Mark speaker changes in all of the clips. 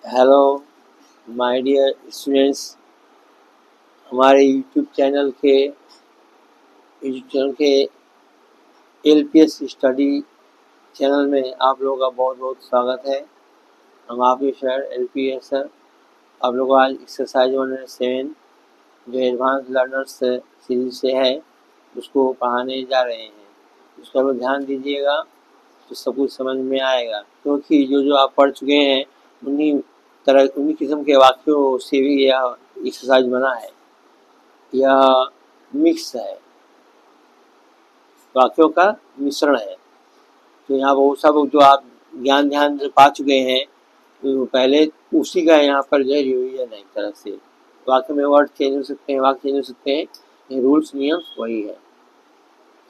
Speaker 1: Hello my dear students, हमारे YouTube channel के LPS study channel में आप लोगों का बहुत बहुत स्वागत है। हम आपके सर एलपीएस सर आप लोगों को आज एक्सरसाइज 107 जो एडवांस लर्नर्स सीरीज से है उसको पढ़ाने जा रहे हैं। उसका लोग ध्यान दीजिएगा तो सब कुछ समझ में आएगा, क्योंकि जो जो आप पढ़ चुके हैं उन्हीं किस्म के वाक्यों से भी यह एक्सरसाइज बना है। यह मिक्स है, वाक्यों का मिश्रण है। तो यहाँ वो सब जो आप ध्यान से पा चुके हैं तो पहले उसी का यहाँ पर जो है रिवीजन है। एक तरह से वाक्य में वर्ड चेंज हो सकते हैं, वाक्य चेंज हो सकते हैं, रूल्स नियम वही है।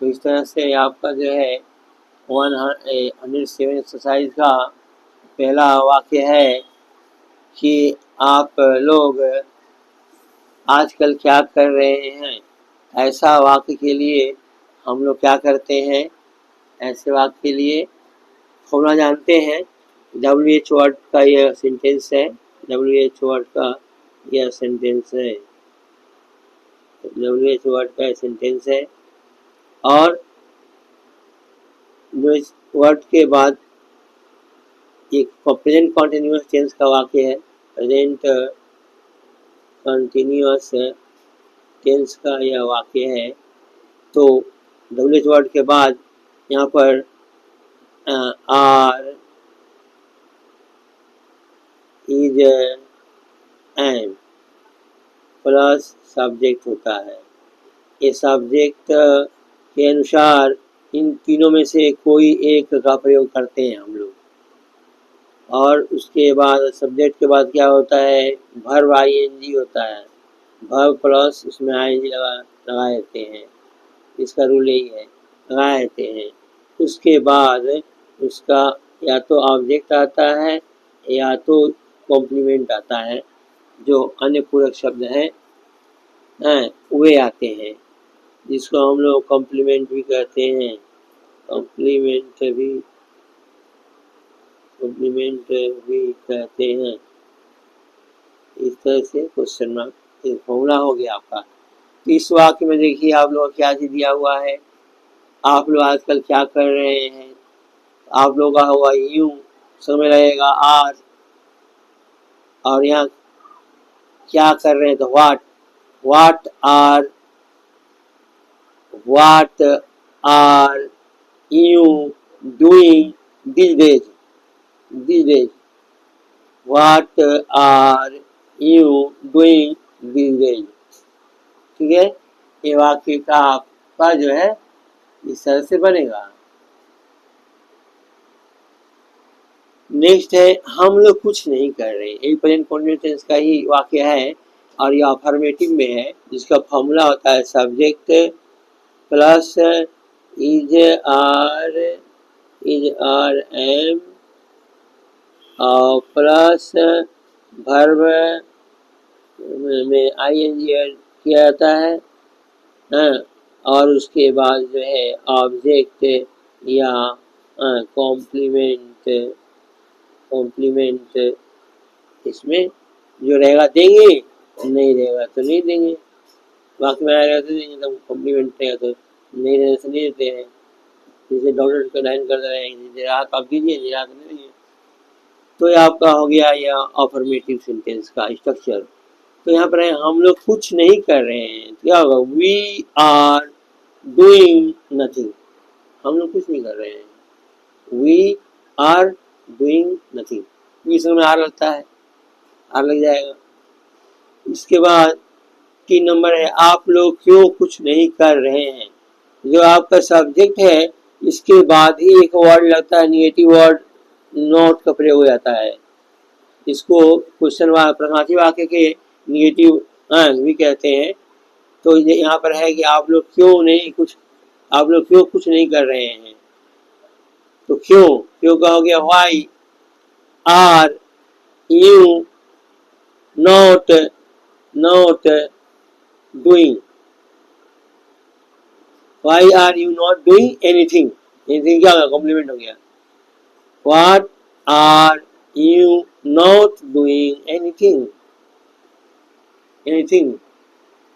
Speaker 1: तो इस तरह से आपका जो है 107 एक्सरसाइज का पहला वाक्य है कि आप लोग आजकल क्या कर रहे हैं। ऐसा वाक्य के लिए हम लोग क्या करते हैं, ऐसे वाक्य के लिए फॉर्मूला जानते हैं। WH वर्ड का यह सेंटेंस है, WH वर्ड का यह सेंटेंस है, WH वर्ड का सेंटेंस है। और इस वर्ड के बाद एक प्रेजेंट कॉन्टिन्यूअस टेंस का वाक्य है, प्रेजेंट कंटिन्यूअस टेंस का यह वाक्य है। तो WH वर्ड के बाद यहाँ पर are is am plus subject होता है। ये सब्जेक्ट के अनुसार इन तीनों में से कोई एक का प्रयोग करते हैं हम लोग। और उसके बाद सब्जेक्ट के बाद क्या होता है, वर्ब आईएनजी होता है, वर्ब प्लस उसमें आईएनजी लगा देते हैं। इसका रूल यही है, लगा देते हैं। उसके बाद उसका या तो ऑब्जेक्ट आता है या तो कॉम्प्लीमेंट आता है। जो अन्य पूरक शब्द हैं वे आते हैं, जिसको हम लोग कॉम्प्लीमेंट भी कहते हैं, कॉम्प्लीमेंट भी कहते हैं। इस तरह से क्वेश्चन मार्क फॉर्मूला हो गया आपका। तो इस वाक्य में देखिए आप लोग क्या चीज दिया हुआ है, आप लोग आजकल क्या कर रहे हैं। आप लोग का होगा यूं, समय लगेगा आर, और यहाँ क्या कर रहे हैं तो what are you doing these days, what are you doing these days। ठीक है, ये वाक्य का आपका जो है इस तरह से बनेगा। नेक्स्ट है हम लोग कुछ नहीं कर रहे, एक प्रेजेंट कंटिन्यूअस टेंस का ही वाक्य है और ये अफर्मेटिव में है, जिसका फॉर्मूला होता है subject plus is are am और प्लस वर्ब में आईएनजी ऐड किया जाता है और उसके बाद जो है ऑब्जेक्ट या कॉम्प्लीमेंट इसमें जो रहेगा देंगे, नहीं रहेगा तो नहीं देंगे। वाक्य में आएगा तो देंगे, तो कॉम्प्लीमेंट रहेगा तो नहीं रहने से नहीं देते हैं। जैसे डॉक्टर का लाइन कर रहे हैं, राहत आप दीजिए, राहत नहीं दीजिए। तो ये आपका हो गया यह अफर्मेटिव सेंटेंस का स्ट्रक्चर। तो यहाँ पर हम लोग कुछ नहीं कर रहे हैं, तो क्या होगा, वी आर डूइंग नथिंग। हम लोग कुछ नहीं कर रहे हैं, वी आर डूइंग नथिंग। इस में आर लगता है, आर लग जाएगा। इसके बाद 3 नंबर है आप लोग क्यों कुछ नहीं कर रहे हैं। जो आपका सब्जेक्ट है इसके बाद ही एक वर्ड लगता है, निगेटिव वर्ड नॉट का प्रयोग हो जाता है। इसको क्वेश्चन प्रश्नार्थी वाक्य के निगेटिव भी कहते हैं। तो यहाँ पर है कि आप लोग क्यों कुछ नहीं कर रहे हैं। तो क्यों का हो गया why are you not doing, why are you not doing anything. Anything क्या होगा, कॉम्प्लीमेंट हो गया। What are you not doing anything, anything.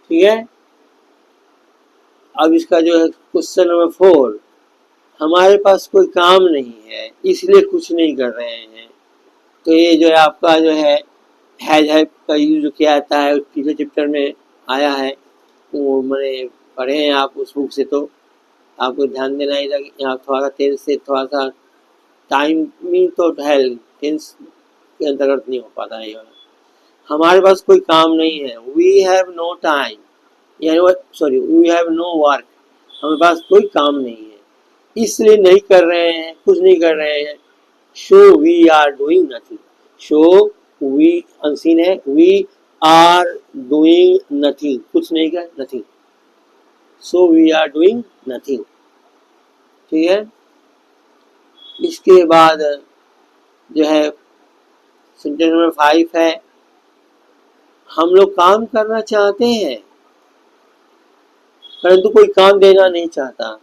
Speaker 1: ठीक है। अब इसका जो है क्वेश्चन नंबर 4, हमारे पास कोई काम नहीं है इसलिए कुछ नहीं कर रहे हैं। तो ये जो है आपका जो है हैव का यूज जो किया जाता है पिछले चैप्टर में आया है, वो मैंने पढ़े हैं आप उस बुक से, तो आपको ध्यान देना ही था कि यहाँ थोड़ा सा टेंस से थोड़ा सा टाइमिंग तो है, टेंस के अंतर्गत नहीं हो पाता है ये वाला। हमारे पास कोई काम नहीं है, वी हैव नो टाइम, यानी sorry we have no work, हमारे पास कोई काम नहीं है इसलिए नहीं कर रहे हैं, कुछ नहीं कर रहे हैं। So we are doing nothing, so we unseen है, वी आर डूइंग नथिंग, कुछ नहीं कर, nothing, so we are doing nothing. ठीक है। इसके बाद जो है सेंटेंस नंबर 5 है, हम लोग काम करना चाहते हैं परंतु कोई काम देना नहीं चाहता।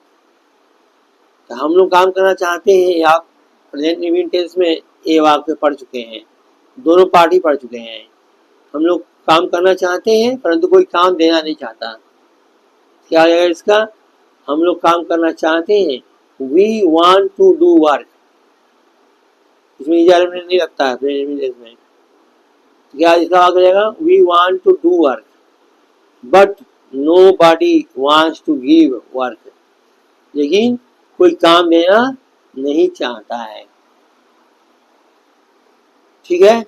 Speaker 1: तो हम लोग काम करना चाहते हैं, आप प्रेजेंट इंडिफिनिट टेंस में ये वाक्य पढ़ चुके हैं, दोनों पार्टी पढ़ चुके हैं। हम लोग काम करना चाहते हैं परंतु कोई काम देना नहीं चाहता। क्या हो जाएगा इसका? हम लोग काम करना चाहते हैं, we want to do work, इसमें एलिमेंट नहीं लगता है प्रेजेंट टेंस में। क्या इसका वाक्य हो जाएगा? We want to do work but nobody wants to give work, लेकिन कोई काम देना नहीं चाहता है। ठीक है।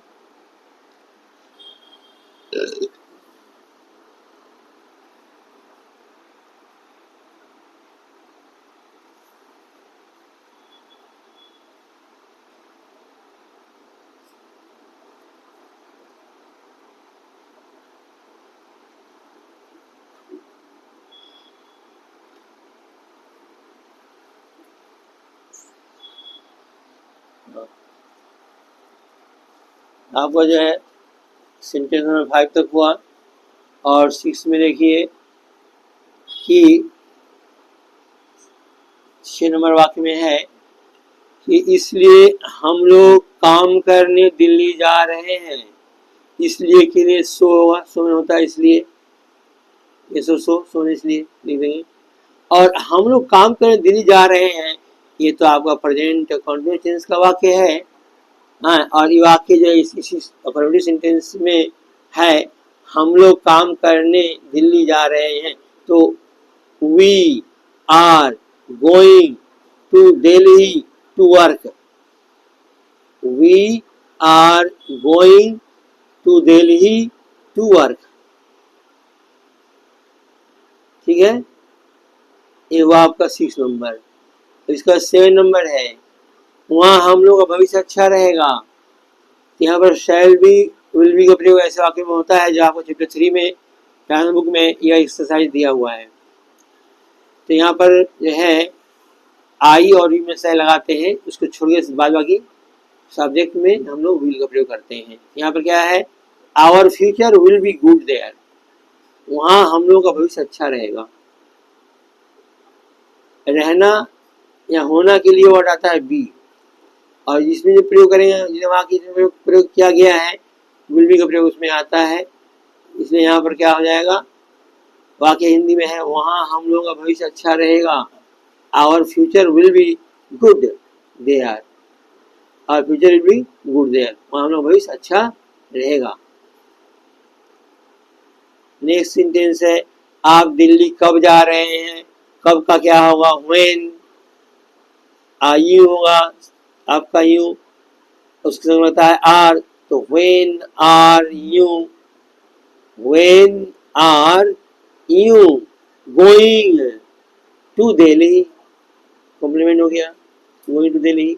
Speaker 1: आपका जो है सेंटेंस नंबर 5 तक हुआ, और 6 में देखिए कि 6 नंबर वाक्य में है कि इसलिए हम लोग काम करने दिल्ली जा रहे हैं। इसलिए के लिए सो होगा, सो में होता है इसलिए, ये सोने इसलिए लिख देंगे। और हम लोग काम करने दिल्ली जा रहे हैं, ये तो आपका प्रेजेंट कंटिन्यूअस टेंस का वाक्य है। हाँ, और ये वाक्य जो है इसी अफर्मेटिव सेंटेंस में है, हम लोग काम करने दिल्ली जा रहे हैं, तो we are going to Delhi to work, we are going to Delhi to work. ठीक है। ये वो आपका 6 नंबर। इसका 7 नंबर है, वहाँ हम लोग का भविष्य अच्छा रहेगा। यहाँ पर शैल बी विल बी का प्रयोग ऐसे वाक्य में होता है जो आपको चैप्टर 3 में पैटर्न बुक में यह एक्सरसाइज दिया हुआ है। तो यहाँ पर जो है आई और वी में शैल लगाते हैं, उसको छोड़िए बाद बाकी सब्जेक्ट में हम लोग विल का प्रयोग करते हैं। यहाँ पर क्या है? Our future will be good there, वहाँ हम लोग का भविष्य अच्छा रहेगा। रहना या होना के लिए वर्ड आता है बी, और जिसमें जो प्रयोग करेंगे, जिस वाक्य में प्रयोग किया गया है विल बी का प्रयोग उसमें आता है, इसलिए यहाँ पर क्या हो जाएगा? वाक्य हिंदी में है, वहाँ हम लोगों का भविष्य अच्छा रहेगा। Our future will be good there, our future will be good there, वहाँ हम लोग भविष्य अच्छा रहेगा। नेक्स्ट सेंटेंस है, आप दिल्ली कब जा रहे हैं? कब का क्या होगा? व्हेन। यू होगा आपका यू, उसके संग होता है आर, तो when are you, when are you going to Delhi, complement हो गया, going to Delhi.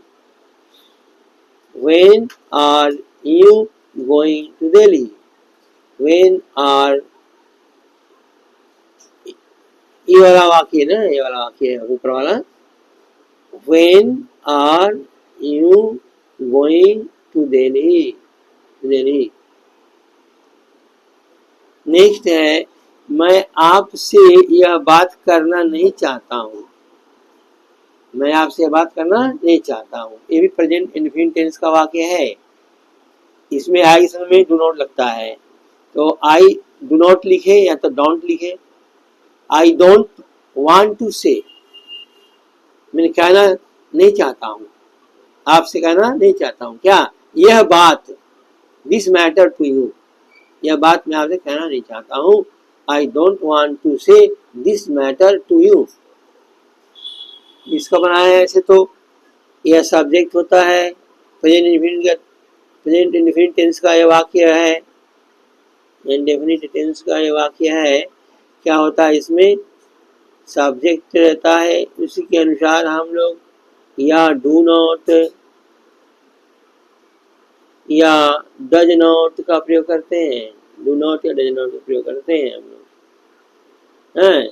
Speaker 1: When are you going to Delhi, when are, ये वाला वाक्य ना, ये वाला वाक्य है ऊपर वाला, when are you going to Delhi, Delhi. Next है, मैं आपसे यह बात करना नहीं चाहता हूँ। मैं आपसे बात करना नहीं चाहता हूँ। ये भी प्रेजेंट इंडेफिनिट टेंस का वाक्य है। इसमें आई के समय में डू नॉट लगता है, तो आई डू नॉट लिखे या तो डोंट लिखे। आई डोंट वांट टू से, मैंने कहना नहीं चाहता हूँ, आपसे कहना नहीं चाहता हूँ क्या, यह बात, दिस मैटर टू यू, यह बात मैं आपसे कहना नहीं चाहता हूँ। आई don't want to say this matter to you. इसका बनाया है ऐसे, तो यह सब्जेक्ट होता है। प्रेजेंट इंडेफिनिट टेंस का यह वाक्य है, इंडेफिनिट टेंस का यह वाक्य है। क्या होता है इसमें, सब्जेक्ट रहता है, उसी के अनुसार हम लोग या डू नॉट या डज नॉट का प्रयोग करते हैं। डू नॉट या डज नॉट का प्रयोग करते हैं हम लोग हैं।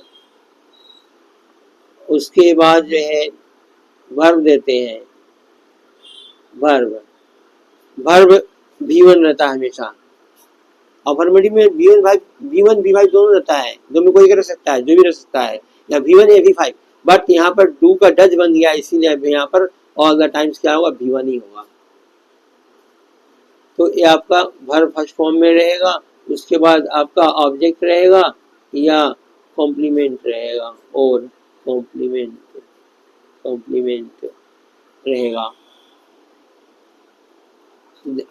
Speaker 1: उसके बाद जो है वर्ब देते हैं। वर्ब V1 रहता है हमेशा। अफर्मेटिव में V1 V5 दोनों रहता है, दो में कोई कर सकता है, जो भी रह सकता है, या V1 या V5। बट यहाँ पर डू का डज बन गया, इसीलिए यहाँ पर ऑल द टाइम्स क्या होगा, V1 ही होगा। तो ये आपका वर्ब फर्स्ट फॉर्म में रहेगा। उसके बाद आपका ऑब्जेक्ट रहेगा या कॉम्प्लीमेंट रहेगा, और कॉम्प्लीमेंट रहेगा।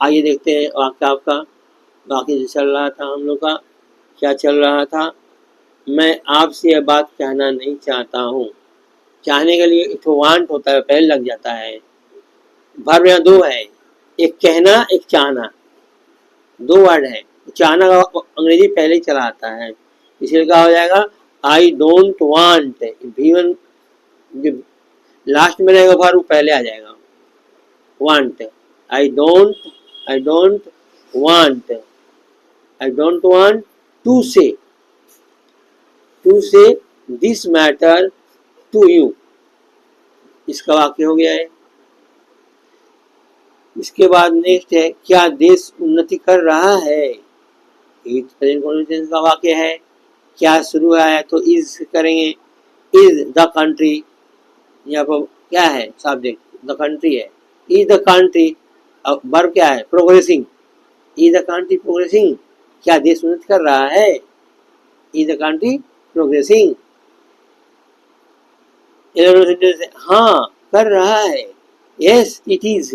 Speaker 1: आइए देखते हैं आपका बाकी जो चल रहा था हम लोग का, क्या चल रहा था। मैं आपसे यह बात कहना नहीं चाहता हूँ। चाहने के लिए एक वांट होता है, पहले लग जाता है। वर्ब यहाँ दो है, एक कहना एक चाहना, दो वर्ड है। चाहना का अंग्रेजी पहले ही चला आता है, इसलिए क्या हो जाएगा, आई डोंट वांट। V1 जो लास्ट में रहेगा वर्ब पहले आ जाएगा, want. I don't want, I don't want to say this matter to you. इसका वाक्य हो गया है। इसके बाद नेक्स्ट है, क्या देश उन्नति कर रहा है। प्रेजेंट कंटीन्यूअस का वाक्य है। क्या शुरू है तो इज करेंगे, इज द कंट्री, यहाँ पर क्या है सब्जेक्ट, द कंट्री है। इज द कंट्री, वर्ब क्या है, progressing. Is the country progressing, क्या देश उन्नति कर रहा है। Is the country progressing. हाँ कर रहा है, यस इट इज।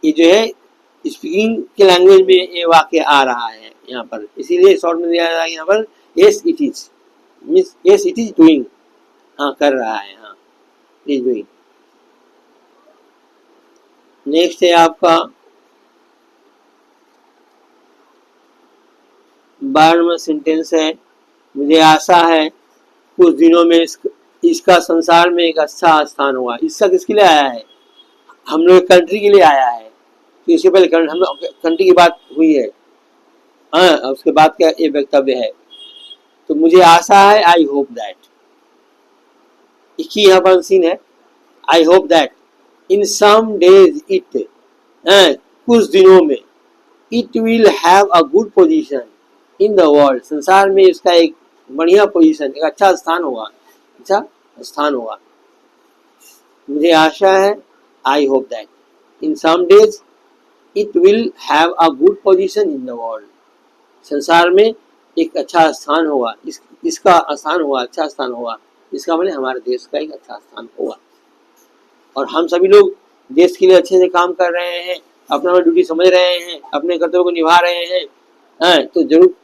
Speaker 1: ये जो है स्पीकिंग के लैंग्वेज में ये वाक्य आ रहा है यहाँ पर, इसीलिए शॉर्ट में दिया रहा है यहाँ पर, yes it is means yes it is doing, हाँ कर रहा है, हाँ इज डूइंग। नेक्स्ट है आपका बारहवां सेंटेंस है, मुझे आशा है कुछ दिनों में इसका संसार में एक अच्छा स्थान होगा। इसका किसके लिए आया है, हम लोग कंट्री के लिए आया है। तो इससे पहले हम लोग कंट्री की बात हुई है, हाँ उसके बाद क्या ये वक्तव्य है। तो मुझे आशा है, आई होप दैट, यहाँ पर सीन है, I hope that in some days it, कुछ दिनों में, it will have a good position in the world, संसार में इसका एक बढ़िया पोजीशन, एक अच्छा स्थान होगा, अच्छा स्थान होगा। मुझे आशा है, I hope that in some days it will have a good position in the world, संसार में एक अच्छा स्थान होगा, इसका स्थान होगा, अच्छा स्थान होगा। इसका मतलब हमारे देश का एक अच्छा स्थान होगा। और हम सभी लोग देश के लिए अच्छे से काम कर रहे हैं, अपना ड्यूटी समझ रहे हैं, अपने कर्तव्य को निभा रहे हैं, तो जरूर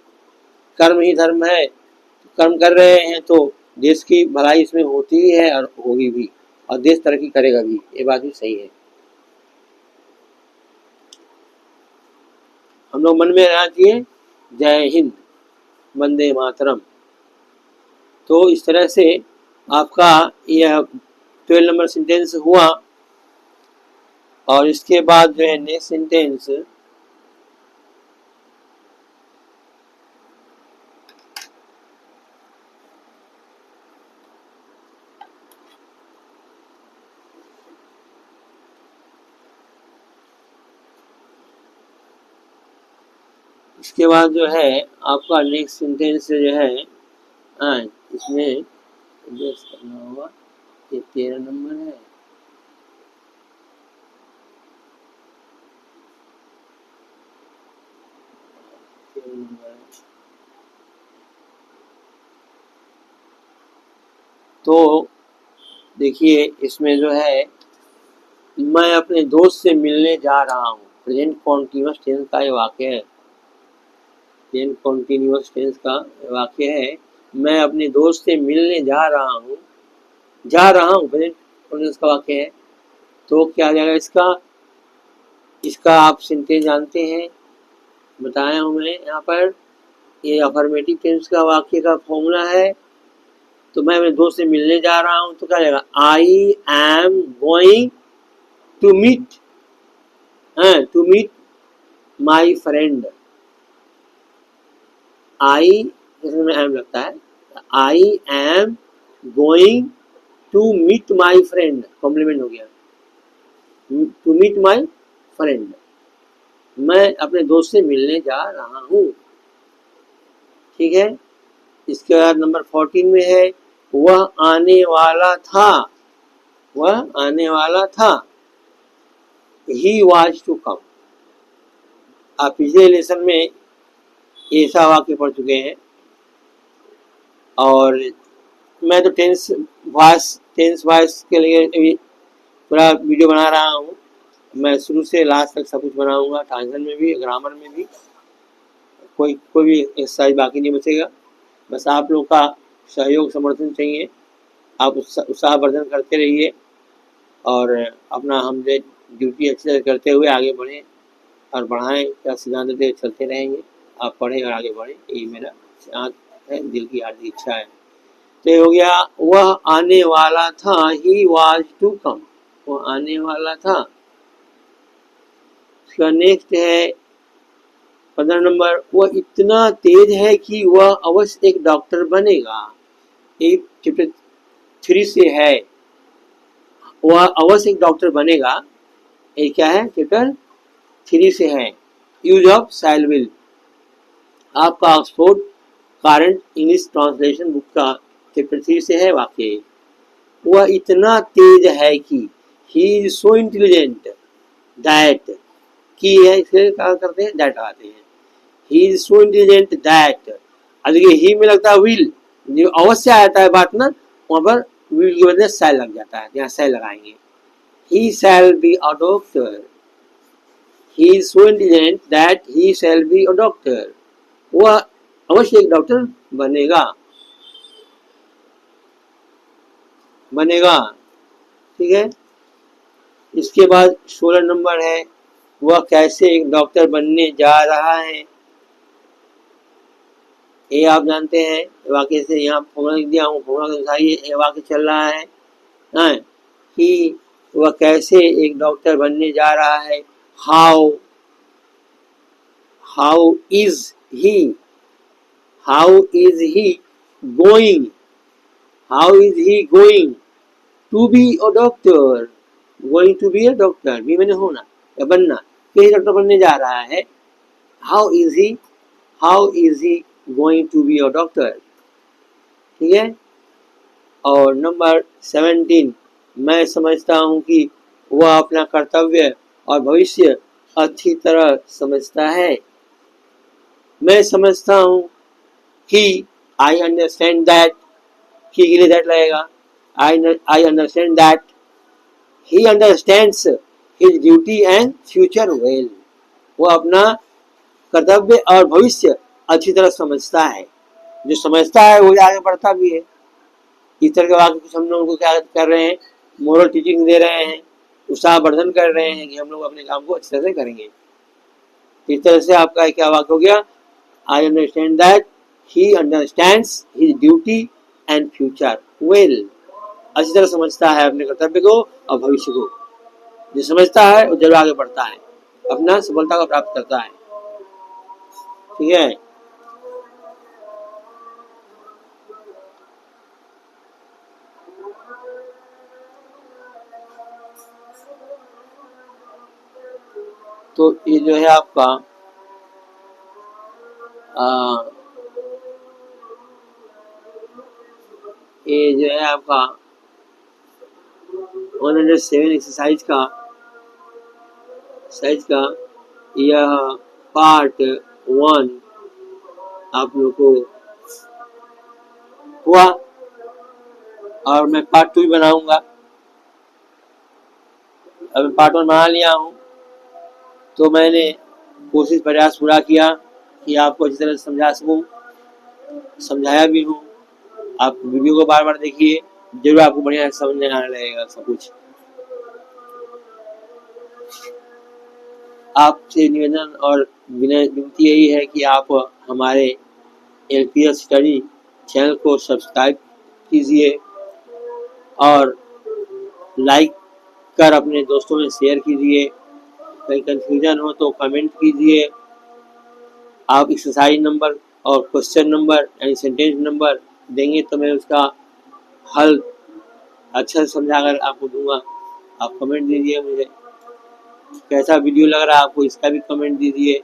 Speaker 1: कर्म ही धर्म है, कर्म कर रहे हैं तो देश की भलाई इसमें होती ही है और होगी भी, और देश तरक्की करेगा भी, ये बात भी सही है। हम लोग मन में रहना चाहिए, जय हिंद, वंदे मातरम। तो इस तरह से आपका यह 12 नंबर सेंटेंस हुआ। और इसके बाद जो है नेक्स्ट सेंटेंस, इसके बाद जो है आपका नेक्स्ट सेंटेंस जो है, इसमें एडजस्ट करना होगा, ये 13 नंबर है। तो देखिए इसमें जो है, मैं अपने दोस्त से मिलने जा रहा हूँ। प्रेजेंट कॉन्टिन्यूअस टेंस का ये वाक्य है। प्रेजेंट कॉन्टिन्यूअस टेंस का वाक्य है, मैं अपने दोस्त से मिलने जा रहा हूँ। जा रहा हूँ प्रेजेंट कॉन्टिन्यूअस का वाक्य है। तो क्या जाएगा इसका? इसका आप सेंटेंस जानते हैं, बताया हूँ मैं यहाँ पर। ये अफर्मेटिव टेंस का वाक्य का फॉर्मूला है। तो मैं अपने दोस्त से मिलने जा रहा हूँ, तो क्या जाएगा? I am going to meet, to meet my friend. I जैसे में एम लगता है, I am going to meet my friend, complement हो गया, टू मीट माई फ्रेंड। मैं अपने दोस्त से मिलने जा रहा हूँ। ठीक है। इसके बाद नंबर 14 में है, वह आने वाला था। वह आने वाला था। He was to come. आप पिछले लेसन में ऐसा वाक्य पढ़ चुके हैं। और मैं तो टेंस वॉइस के लिए अभी पूरा वीडियो बना रहा हूँ। मैं शुरू से लास्ट तक सब कुछ बनाऊंगा, ट्रांसलेशन में भी, ग्रामर में भी। कोई भी एक्सरसाइज बाकी नहीं बचेगा। बस आप लोग का सहयोग समर्थन चाहिए। आप उत्साहवर्धन करते रहिए और अपना हम ड्यूटी अच्छी तरह करते हुए आगे बढ़ें और बढ़ाएं। क्या सिद्धांत पे चलते रहेंगे। आप पढ़ें और आगे बढ़ें, यही मेरा है, दिल की हार्दिक इच्छा है। तो हो गया, वह आने वाला था। He was to come. वो आने वाला था। उसका नेक्स्ट है 15 नंबर, वह इतना तेज है कि वह अवश्य एक डॉक्टर बनेगा। एक चैप्टर 3 से है, वह अवश्य एक डॉक्टर बनेगा। ये क्या है? चैप्टर 3 से है, यूज ऑफ शैल विल। आपका Oxford current English translation book का चैप्टर 3 से है वाक्य। वह इतना तेज है कि, ही इज सो इंटेलिजेंट दैट, की है इसलिए क्या करते हैं? दैट आते हैं। ही इज सो इंटेलिजेंट दैट। अब देखिए ही में लगता है विल, जो अवश्य आता है बात ना, वहां पर विल की वजह से शैल लग जाता है, यहाँ शैल लगाएंगे। He shall be a doctor. He is so intelligent that he shall be a doctor. वह अवश्य एक डॉक्टर बनेगा। बनेगा। ठीक है। इसके बाद 16 नंबर है, वह कैसे एक डॉक्टर बनने जा रहा है। ये आप जानते हैं वाक्य से, यहाँ फॉर्मूला दिया हूँ, फॉर्मूला के अनुसार ये वाक्य चल रहा है। कि वह कैसे एक डॉक्टर बनने जा रहा है। How is he, how is he going, how is he going to be a doctor. Going to be a doctor, be मैंने होना या बनना, कैसे डॉक्टर बनने जा रहा है। How is he going to be a doctor. ठीक है। और नंबर 17, मैं समझता हूँ कि वह अपना कर्तव्य और भविष्य अच्छी तरह समझता है। मैं समझता हूँ कि, आई अंडरस्टैंड दैट, कि के लिए दैट लगेगा। I understand that he understands his duty and future well. वो अपना कर्तव्य और भविष्य अच्छी तरह समझता है। जो समझता है वो आगे बढ़ता भी है। इस तरह के वाक्य कुछ हम लोगों को क्या कर रहे हैं? मोरल टीचिंग दे रहे हैं, उत्साहवर्धन कर रहे हैं कि हम लोग अपने काम को अच्छी तरह से करेंगे। इस तरह से आपका क्या वाक्य हो गया? I understand that he understands his duty and future well. अच्छी तरह समझता है अपने कर्तव्य को और भविष्य को। जो समझता है वो जरूर आगे बढ़ता है, अपना सफलता को प्राप्त करता है। ठीक है। तो ये जो है आपका ये जो है आपका 107 एक्सरसाइज का यह पार्ट 1 आप लोगों को हुआ, और मैं पार्ट 2 भी बनाऊंगा। अब मैं पार्ट 1 बना लिया हूँ, तो मैंने कोशिश प्रयास पूरा किया कि आपको अच्छी तरह से समझा सकूं, समझाया भी हूँ। आप वीडियो को बार बार देखिए, जरूर आपको बढ़िया समझ में आने लगेगा सब कुछ। आपसे निवेदन और विनती यही है कि आप हमारे एलपीएस स्टडी चैनल को सब्सक्राइब कीजिए और लाइक कर अपने दोस्तों में शेयर कीजिए। कहीं कंफ्यूजन हो तो कमेंट कीजिए। आप एक्सरसाइज नंबर और क्वेश्चन नंबर यानी सेंटेंस नंबर देंगे तो मैं उसका हल अच्छा से समझा कर आपको दूंगा। आप कमेंट दीजिए, मुझे कैसा वीडियो लग रहा है आपको इसका भी कमेंट दीजिए।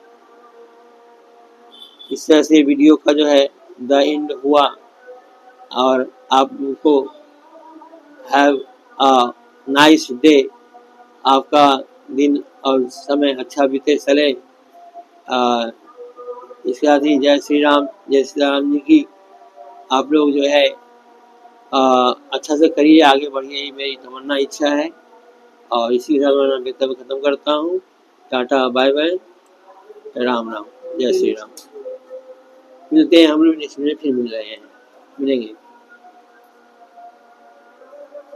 Speaker 1: इस तरह से वीडियो का जो है द एंड हुआ, और आपको हैव अ नाइस डे, आपका दिन और समय अच्छा बीते चले। इसके साथ ही जय श्री राम जी की आप लोग जो है अच्छा से करिए, आगे बढ़िए, यही मेरी तमन्ना इच्छा है। और इसी के साथ मैं वक्तव्य खत्म करता हूँ। Tata bye bye, Ram Ram, जय श्री राम। मिलते हैं हम लोग नेक्स्ट में, फिर मिलेंगे।